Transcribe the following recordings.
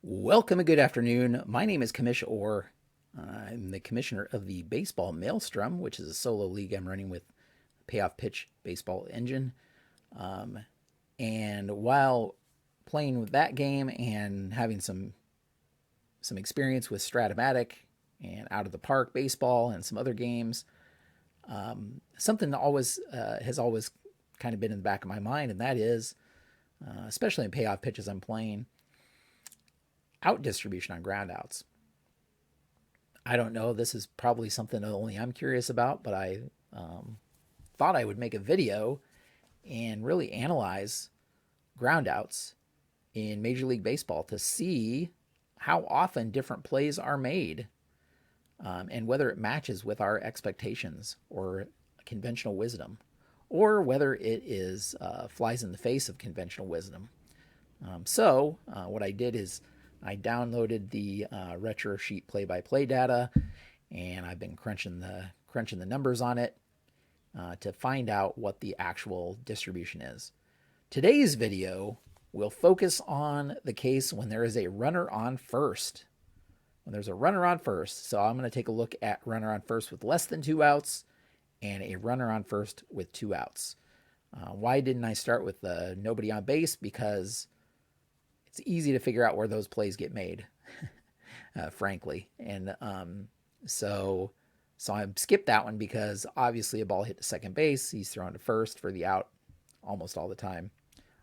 Welcome and good afternoon. My name is Commish Orr. I'm the commissioner of the Baseball Maelstrom, which is a solo league I'm running with Payoff Pitch Baseball engine. Um, and while playing with that game and having some experience with Stratomatic and Out of the Park baseball and some other games, something that always has always kind of been in the back of my mind, and that is, especially in payoff pitches I'm playing, out distribution on groundouts. I don't know. This is probably something that only I'm curious about, but I thought I would make a video and really analyze groundouts in Major League Baseball to see how often different plays are made, and whether it matches with our expectations or conventional wisdom, or whether it is flies in the face of conventional wisdom. So what I did is I downloaded the Retrosheet play-by-play data, and I've been crunching the numbers on it to find out what the actual distribution is. Today's video will focus on the case when there is a runner on first. When there's a runner on first, so I'm going to take a look at runner on first with less than 2 outs and a runner on first with 2 outs. Why didn't I start with nobody on base? Because it's easy to figure out where those plays get made, frankly. And so I skipped that one because obviously a ball hit to second base, he's thrown to first for the out almost all the time.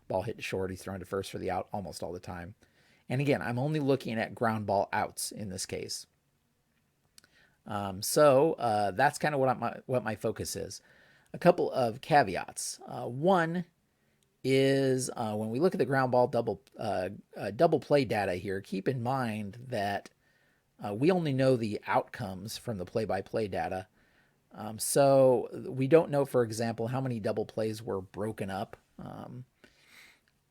Ball hit to short, he's thrown to first for the out almost all the time. And again, I'm only looking at ground ball outs in this case. So that's kind of what my focus is. A couple of caveats. One is when we look at the ground ball double play data here, keep in mind that we only know the outcomes from the play-by-play data. So we don't know, for example, how many double plays were broken up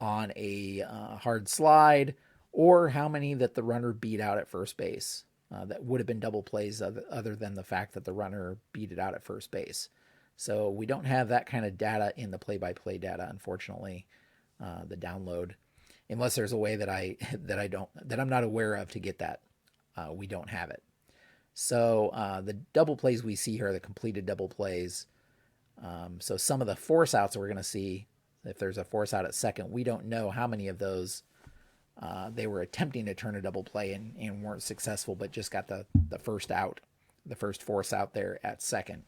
on a hard slide, or how many that the runner beat out at first base that would have been double plays other than the fact that the runner beat it out at first base. So we don't have that kind of data in the play-by-play data, unfortunately, the download, unless there's a way that I'm not aware of to get that. We don't have it. So the double plays we see here are the completed double plays. So some of the force outs we're going to see, if there's a force out at second, we don't know how many of those they were attempting to turn a double play and weren't successful, but just got the first out, the first force out there at second.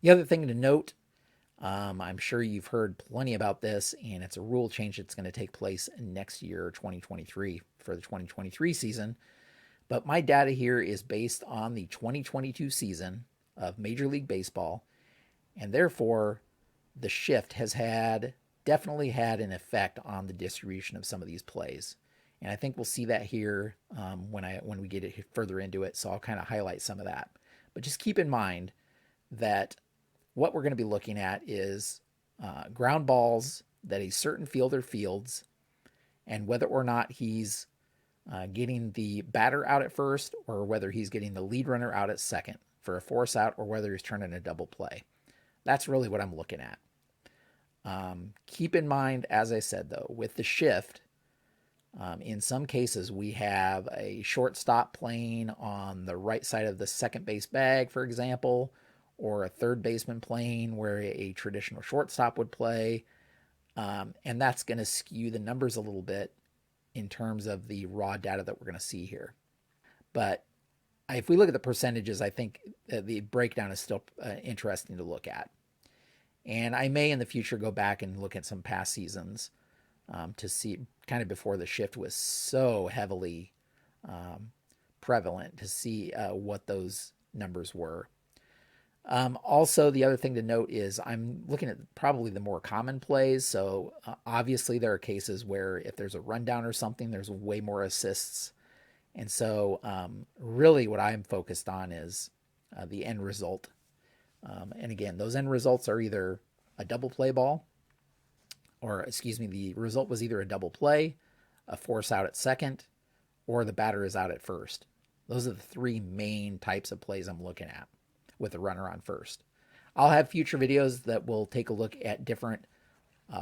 The other thing to note, I'm sure you've heard plenty about this, and it's a rule change that's going to take place next year, 2023, for the 2023 season. But my data here is based on the 2022 season of Major League Baseball, and therefore the shift has definitely had an effect on the distribution of some of these plays. And I think we'll see that here when we get it further into it, so I'll kind of highlight some of that. But just keep in mind that what we're going to be looking at is ground balls that a certain fielder fields, and whether or not he's getting the batter out at first, or whether he's getting the lead runner out at second for a force out, or whether he's turning a double play. That's really what I'm looking at. Keep in mind, as I said, though, with the shift, in some cases we have a shortstop playing on the right side of the second base bag, for example, or a third baseman playing where a traditional shortstop would play. And that's going to skew the numbers a little bit in terms of the raw data that we're going to see here. But if we look at the percentages, I think the breakdown is still interesting to look at. And I may in the future go back and look at some past seasons to see, kind of before the shift was so heavily prevalent, to see what those numbers were. Also, the other thing to note is I'm looking at probably the more common plays. So obviously there are cases where if there's a rundown or something, there's way more assists. And so really what I'm focused on is the end result. And again, those end results are either a double play ball, or excuse me, the result was either a double play, a force out at second, or the batter is out at first. Those are the three main types of plays I'm looking at with a runner on first. I'll have future videos that will take a look at different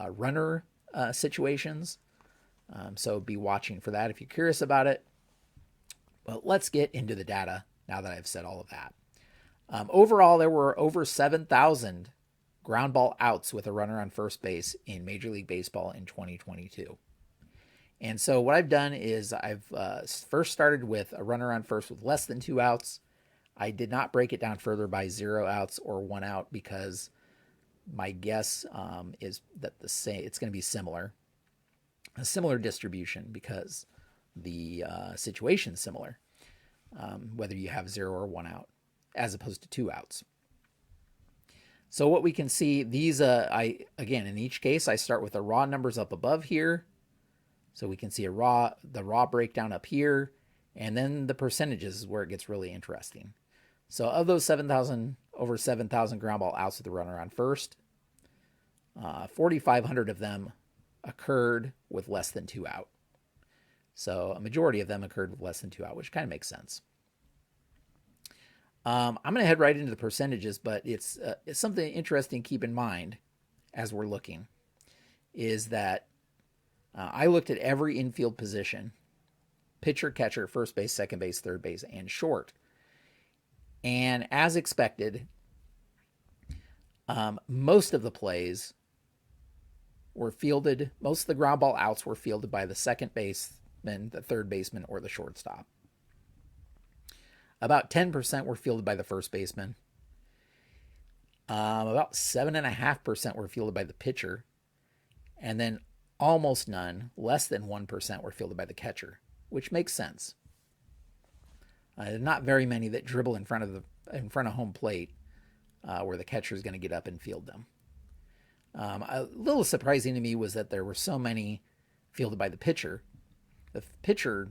runner situations. So be watching for that if you're curious about it. But let's get into the data now that I've said all of that. Overall, there were over 7,000 ground ball outs with a runner on first base in Major League Baseball in 2022. And so what I've done is I've first started with a runner on first with less than 2 outs. I did not break it down further by 0 outs or 1 out because my guess is that it's going to be similar, a similar distribution because the situation's similar, whether you have 0 or 1 out, as opposed to 2 outs. So what we can see, these, again, in each case, I start with the raw numbers up above here. So we can see the raw breakdown up here, and then the percentages is where it gets really interesting. So of those over 7,000 ground ball outs with the runner on first, 4,500 of them occurred with less than 2 out. So a majority of them occurred with less than 2 out, which kind of makes sense. I'm going to head right into the percentages, but it's something interesting to keep in mind as we're looking, is that I looked at every infield position: pitcher, catcher, first base, second base, third base, and short. And as expected, most of the plays were fielded, most of the ground ball outs were fielded by the second baseman, the third baseman, or the shortstop. About 10% were fielded by the first baseman. About 7.5% were fielded by the pitcher. And then almost none, less than 1%, were fielded by the catcher, which makes sense. Not very many that dribble in front of home plate where the catcher is going to get up and field them. A little surprising to me was that there were so many fielded by the pitcher. The pitcher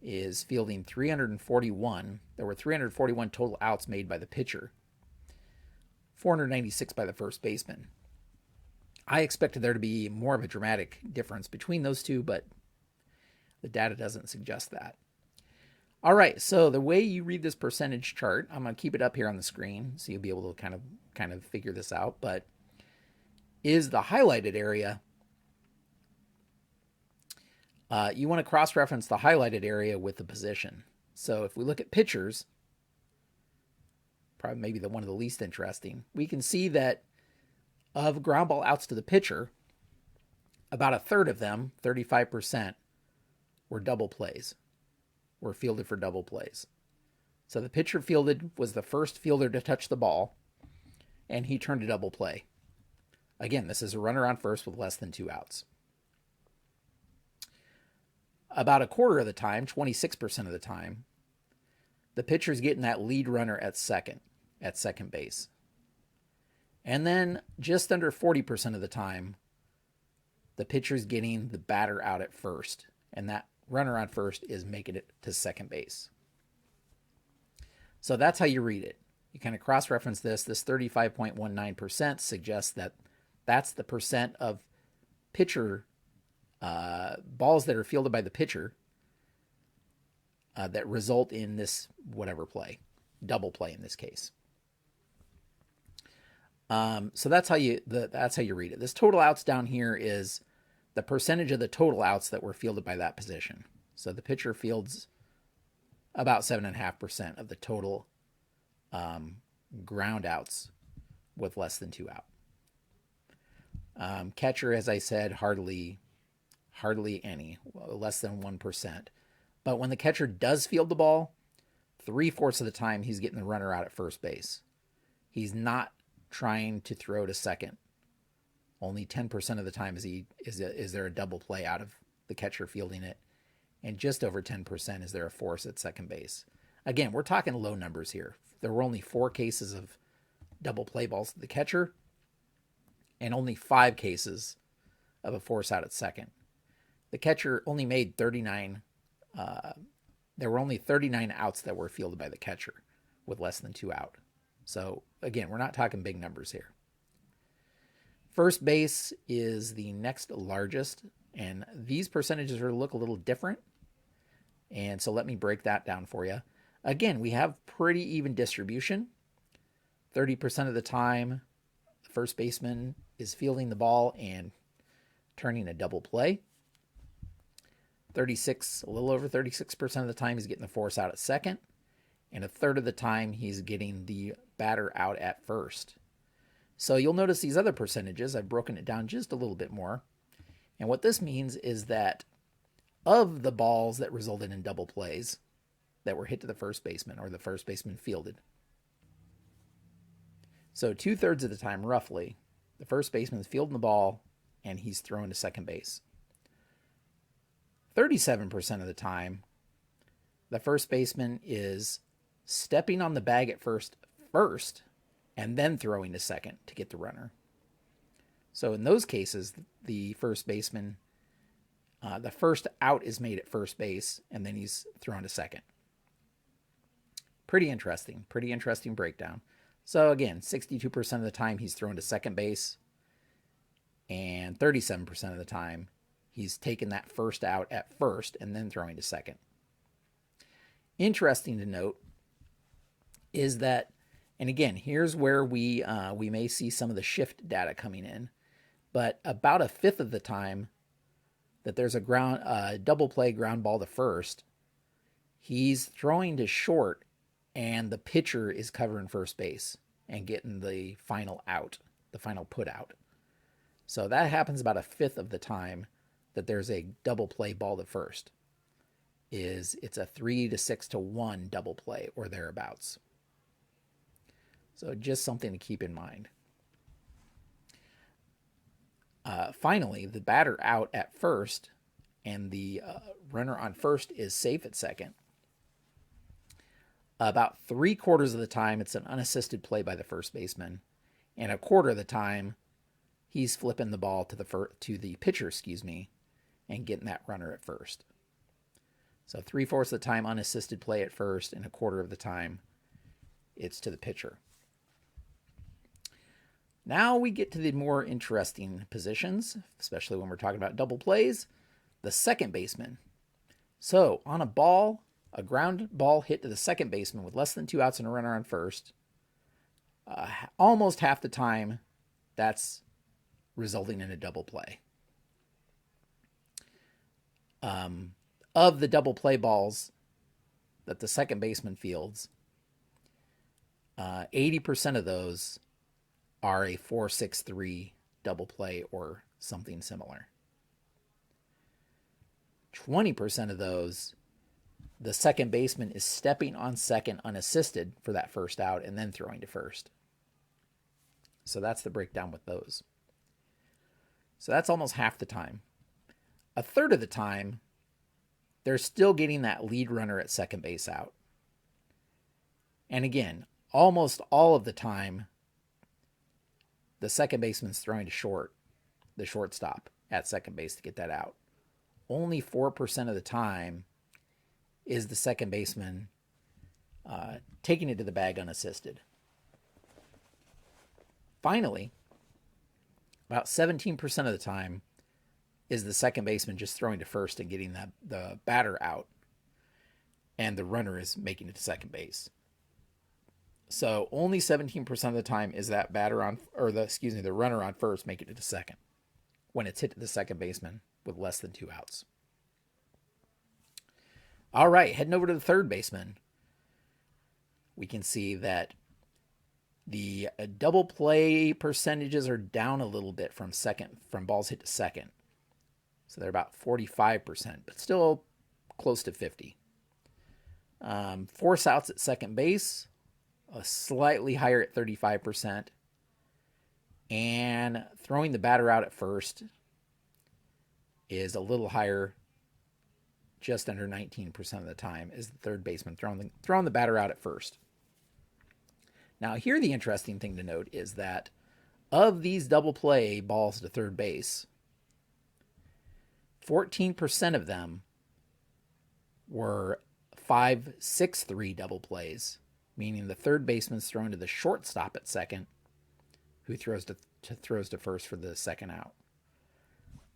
is fielding 341. There were 341 total outs made by the pitcher, 496 by the first baseman. I expected there to be more of a dramatic difference between those two, but the data doesn't suggest that. All right, so the way you read this percentage chart, I'm going to keep it up here on the screen so you'll be able to kind of figure this out, but is the highlighted area. You want to cross-reference the highlighted area with the position. So if we look at pitchers, probably maybe one of the least interesting, we can see that of ground ball outs to the pitcher, about a third of them, 35%, were double plays, were fielded for double plays. So the pitcher fielded was the first fielder to touch the ball, and he turned a double play. Again, this is a runner on first with less than 2 outs. About a quarter of the time, 26% of the time, the pitcher's getting that lead runner at second base. And then just under 40% of the time, the pitcher's getting the batter out at first, and that runner on first is making it to second base. So that's how you read it. You kind of cross-reference this. This 35.19% suggests that that's the percent of pitcher balls that are fielded by the pitcher that result in this whatever play, double play in this case. So that's how you read it. This total outs down here is the percentage of the total outs that were fielded by that position. So the pitcher fields about 7.5% of the total ground outs with less than 2 out. Catcher, as I said, hardly any, less than 1%. But when the catcher does field the ball, 3/4 of the time he's getting the runner out at first base. He's not trying to throw to second. Only 10% of the time is there a double play out of the catcher fielding it, and just over 10% is there a force at second base. Again, we're talking low numbers here. There were only 4 cases of double play balls to the catcher, and only 5 cases of a force out at second. The catcher only made 39. There were only 39 outs that were fielded by the catcher with less than 2 out. So again, we're not talking big numbers here. First base is the next largest, and these percentages look a little different. And so let me break that down for you. Again, we have pretty even distribution. 30% of the time, the first baseman is fielding the ball and turning a double play. 36, a little over 36% of the time he's getting the force out at second, and a third of the time he's getting the batter out at first. So you'll notice these other percentages, I've broken it down just a little bit more. And what this means is that of the balls that resulted in double plays that were hit to the first baseman or the first baseman fielded, so 2/3 of the time, roughly, the first baseman's fielding the ball and he's throwing to second base. 37% of the time, the first baseman is stepping on the bag at first, and then throwing to second to get the runner. So in those cases, the first baseman, the first out is made at first base, and then he's thrown to second. Pretty interesting breakdown. So again, 62% of the time he's thrown to second base, and 37% of the time he's taken that first out at first and then throwing to second. Interesting to note is that, and again, here's where we may see some of the shift data coming in, but about a fifth of the time that there's a double play ground ball to first, he's throwing to short and the pitcher is covering first base and getting the final out, the final put out. So that happens about a fifth of the time that there's a double play ball to first. It's a 3 to 6 to 1 double play or thereabouts. So just something to keep in mind. Finally, the batter out at first and the runner on first is safe at second. About 3/4 of the time, it's an unassisted play by the first baseman, and a quarter of the time, he's flipping the ball to the pitcher, and getting that runner at first. So 3/4 of the time, unassisted play at first, and a quarter of the time, it's to the pitcher. Now we get to the more interesting positions, especially when we're talking about double plays. The second baseman. So on a ground ball hit to the second baseman with less than 2 outs and a runner on first, almost half the time that's resulting in a double play. Of the double play balls that the second baseman fields, 80% of those are a 4-6-3 double play or something similar. 20% of those, the second baseman is stepping on second unassisted for that first out and then throwing to first. So that's the breakdown with those. So that's almost half the time. A third of the time, they're still getting that lead runner at second base out. And again, almost all of the time, the second baseman's throwing to short, the shortstop at second base to get that out. Only 4% of the time is the second baseman taking it to the bag unassisted. Finally, about 17% of the time is the second baseman just throwing to first and getting the batter out, and the runner is making it to second base. So only 17% of the time is that the runner on first making it to second when it's hit to the second baseman with less than 2 outs. All right, heading over to the third baseman, we can see that the double play percentages are down a little bit from balls hit to second. So they're about 45%, but still close to 50. Force outs at second base, slightly higher at 35%. And throwing the batter out at first is a little higher, just under 19% of the time, is the third baseman throwing the batter out at first. Now, here the interesting thing to note is that of these double play balls to third base, 14% of them were 5-6-3 double plays, meaning the third baseman's thrown to the shortstop at second, who throws to first for the second out.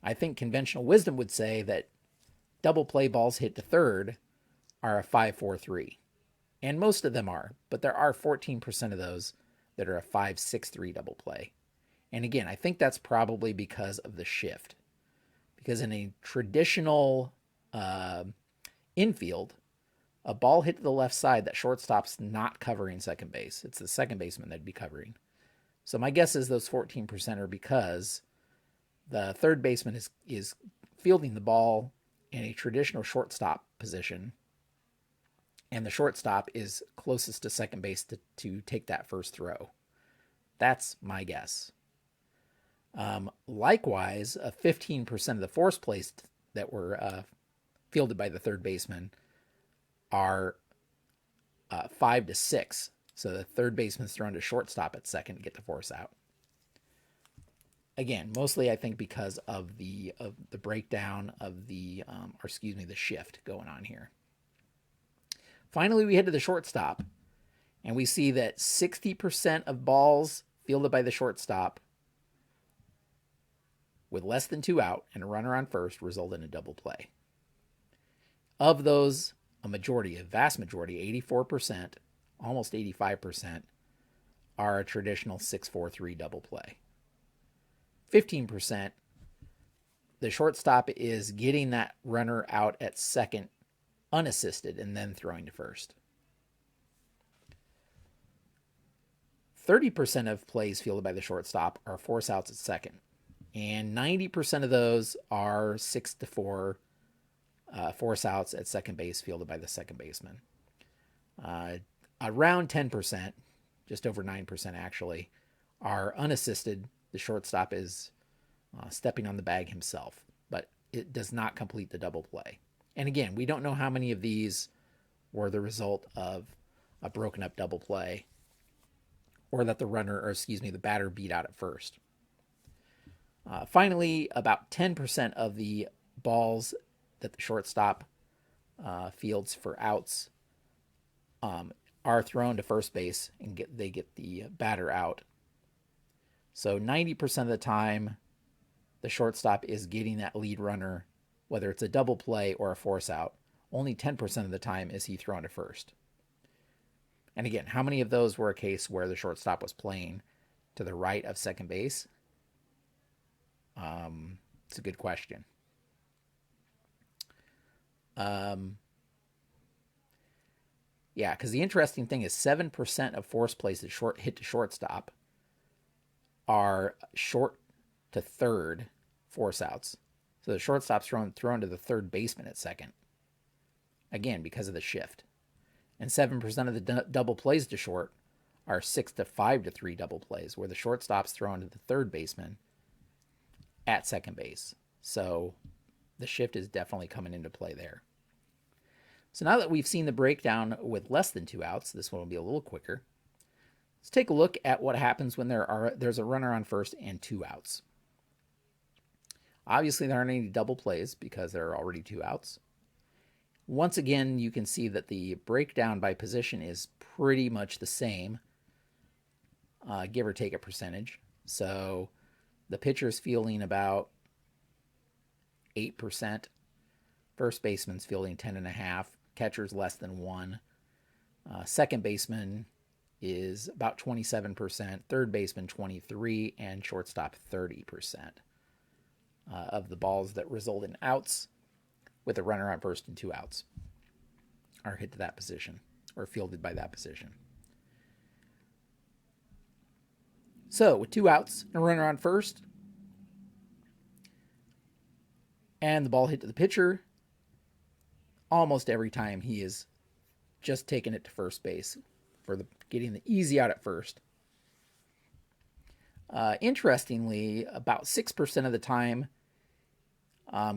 I think conventional wisdom would say that double play balls hit to third are a 5-4-3. And most of them are, but there are 14% of those that are a 5-6-3 double play. And again, I think that's probably because of the shift. Because in a traditional infield, a ball hit to the left side that shortstop's not covering second base. It's the second baseman that'd be covering. So my guess is those 14% are because the third baseman is fielding the ball in a traditional shortstop position, and the shortstop is closest to second base to take that first throw. That's my guess. Likewise, 15% of the force plays that were fielded by the third baseman are 5 to 6. So the third baseman's thrown to shortstop at second to get the force out. Again, mostly I think because of the breakdown of the shift going on here. Finally, we head to the shortstop, and we see that 60% of balls fielded by the shortstop with less than 2 out and a runner on first result in a double play. Of those, a vast majority, 84%, almost 85%, are a traditional 6-4-3 double play. 15%, the shortstop is getting that runner out at second unassisted and then throwing to first. 30% of plays fielded by the shortstop are force outs at second, and 90% of those are 6-4 force outs at second base fielded by the second baseman. Around 10%, just over 9% actually, are unassisted. The shortstop is stepping on the bag himself, but it does not complete the double play. And again, we don't know how many of these were the result of a broken up double play or that the batter beat out at first. Finally, about 10% of the balls that the shortstop fields for outs are thrown to first base and they get the batter out. So 90% of the time, the shortstop is getting that lead runner, whether it's a double play or a force out. Only 10% of the time is he thrown to first. And again, how many of those were a case where the shortstop was playing to the right of second base? It's a good question. Yeah, because the interesting thing is 7% of force plays that hit to shortstop are short to third force outs. So the shortstop's thrown to the third baseman at second. Again, because of the shift. And 7% of the double plays to short are 6-5-3 double plays, where the shortstop's thrown to the third baseman at second base. So the shift is definitely coming into play there. So now that we've seen the breakdown with less than 2 outs, this one will be a little quicker. Let's take a look at what happens when there's a runner on first and 2 outs. Obviously, there aren't any double plays because there are already 2 outs. Once again, you can see that the breakdown by position is pretty much the same, give or take a percentage. So the pitcher's fielding about 8%, first baseman's fielding 10.5%, catcher's less than 1%, second baseman is about 27%, third baseman 23%, and shortstop 30% of the balls that result in outs with a runner on first and 2 outs are hit to that position or fielded by that position. So with 2 outs and a runner on first and the ball hit to the pitcher, almost every time he is just taking it to first base for getting the easy out at first. Interestingly, about 6% of the time,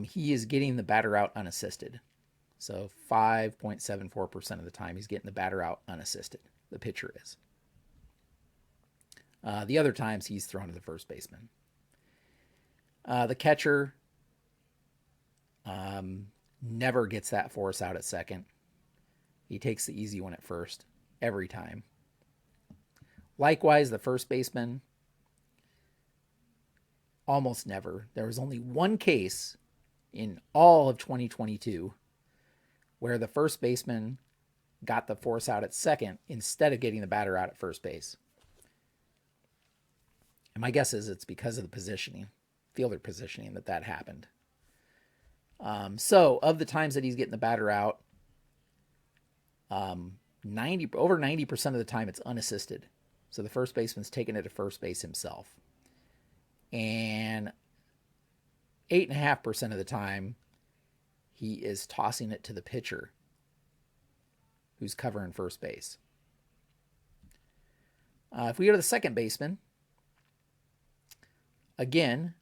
he is getting the batter out unassisted. So 5.74% of the time, he's getting the batter out unassisted. The pitcher is. The other times, he's thrown to the first baseman. The catcher never gets that force out at second. He takes the easy one at first, every time. Likewise, the first baseman, almost never. There was only one case in all of 2022 where the first baseman got the force out at second instead of getting the batter out at first base. And my guess is it's because of the positioning, fielder positioning, that happened. So of the times that he's getting the batter out, 90% of the time it's unassisted. So the first baseman's taking it to first base himself. And 8.5% of the time, he is tossing it to the pitcher who's covering first base. If we go to the second baseman, again,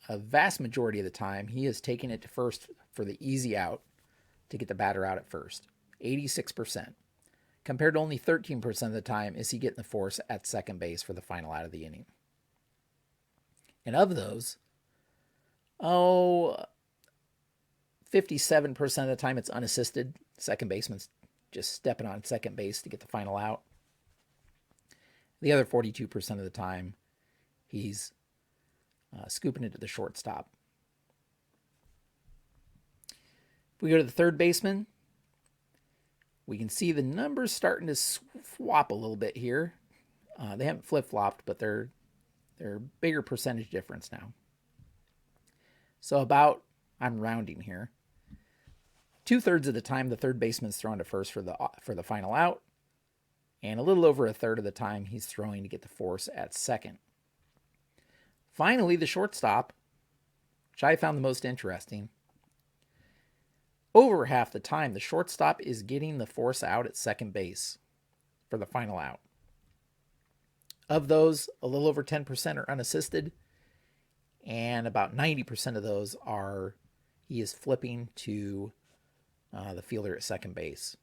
a vast majority of the time, he is taking it to first for the easy out to get the batter out at first. 86%. Compared to only 13% of the time is he getting the force at second base for the final out of the inning. And of those, 57% of the time it's unassisted. Second baseman's just stepping on second base to get the final out. The other 42% of the time, he's scooping it to the shortstop. If we go to the third baseman, we can see the numbers starting to swap a little bit here. They haven't flip-flopped, but they're bigger percentage difference now. So about, I'm rounding here, 2/3 of the time the third baseman's throwing to first for the final out, and a little over a third of the time he's throwing to get the force at second. Finally, the shortstop, which I found the most interesting. Over half the time, the shortstop is getting the force out at second base for the final out. Of those, a little over 10% are unassisted, and about 90% of those he is flipping to the fielder at second base.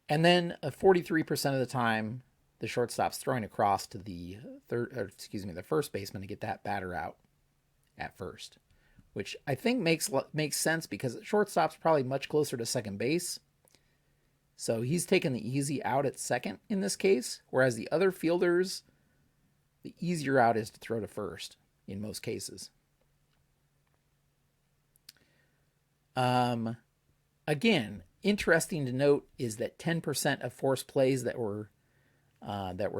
And then 43% of the time, the shortstop's throwing across to the first baseman to get that batter out at first, which I think makes sense because the shortstop's probably much closer to second base. So he's taking the easy out at second in this case, whereas the other fielders, the easier out is to throw to first in most cases. Again, interesting to note is that 10% of force plays that were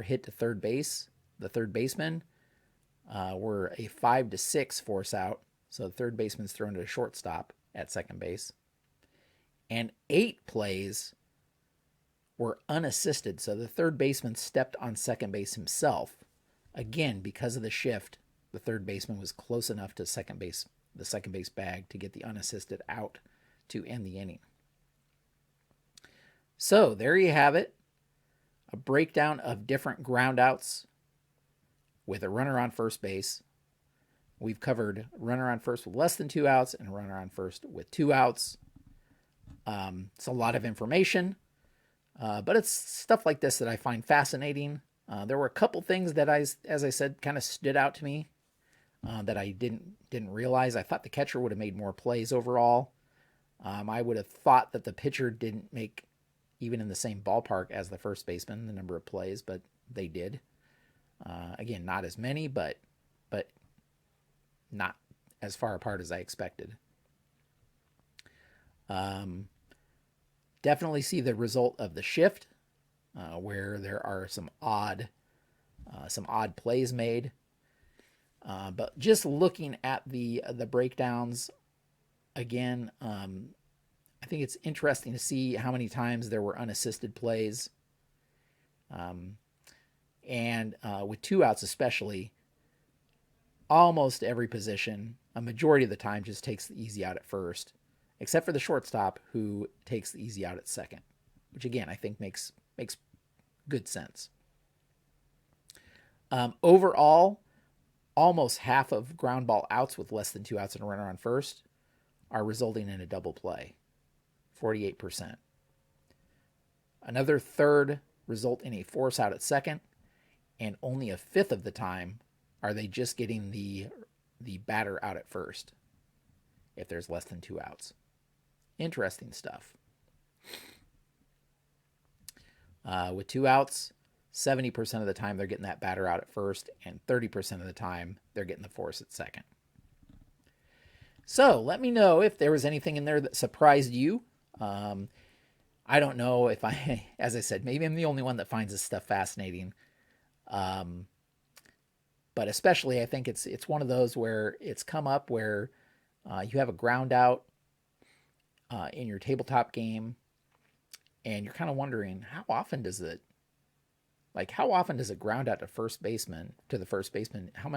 hit to third base, the third baseman, were a 5 to 6 force out. So the third baseman's thrown to a shortstop at second base. And 8 plays were unassisted. So the third baseman stepped on second base himself. Again, because of the shift, the third baseman was close enough to the second base bag to get the unassisted out to end the inning. So there you have it. A breakdown of different groundouts with a runner on first base. We've covered runner on first with less than 2 outs and runner on first with 2 outs. It's a lot of information, but it's stuff like this that I find fascinating. There were a couple things that as I said, kind of stood out to me that I didn't realize. I thought the catcher would have made more plays overall. I would have thought that the pitcher didn't make even in the same ballpark as the first baseman, the number of plays, but they did. Again, not as many, but not as far apart as I expected. Definitely see the result of the shift, where there are some odd plays made. But just looking at the breakdowns again, I think it's interesting to see how many times there were unassisted plays. And with 2 outs especially, almost every position, a majority of the time, just takes the easy out at first, except for the shortstop, who takes the easy out at second, which again I think makes good sense. Overall, almost half of ground ball outs with less than 2 outs and a runner on first are resulting in a double play, 48%. Another third result in a force out at second, and only a fifth of the time are they just getting the batter out at first if there's less than 2 outs. Interesting stuff. With 2 outs, 70% of the time they're getting that batter out at first, and 30% of the time they're getting the force at second. So let me know if there was anything in there that surprised you. I don't know if as I said, maybe I'm the only one that finds this stuff fascinating. But especially I think it's one of those where it's come up where you have a ground out in your tabletop game, and you're kind of wondering how often does it ground out to the first baseman?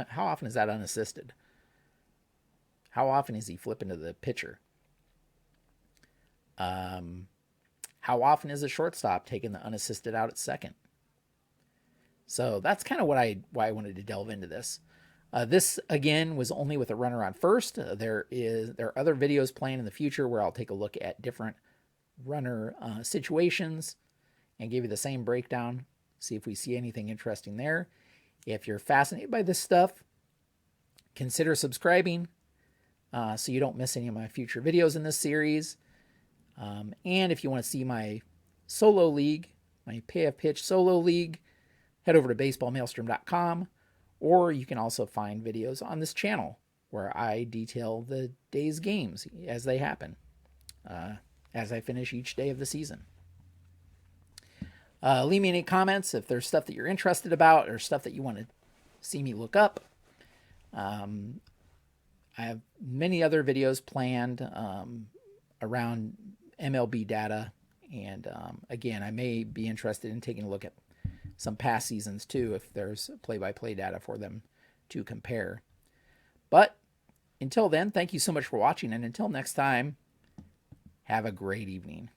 How often is that unassisted? How often is he flipping to the pitcher? How often is a shortstop taking the unassisted out at second? So that's kind of why I wanted to delve into this. This again was only with a runner on first. There are other videos planned in the future where I'll take a look at different runner situations and give you the same breakdown. See if we see anything interesting there. If you're fascinated by this stuff, consider subscribing so you don't miss any of my future videos in this series. And if you want to see my solo league, my Payoff Pitch solo league, head over to baseballmaelstrom.com, or you can also find videos on this channel where I detail the day's games as they happen, as I finish each day of the season. Leave me any comments if there's stuff that you're interested about or stuff that you want to see me look up. I have many other videos planned around MLB data, and again, I may be interested in taking a look at some past seasons too if there's play-by-play data for them to compare. But until then, thank you so much for watching, and until next time, have a great evening.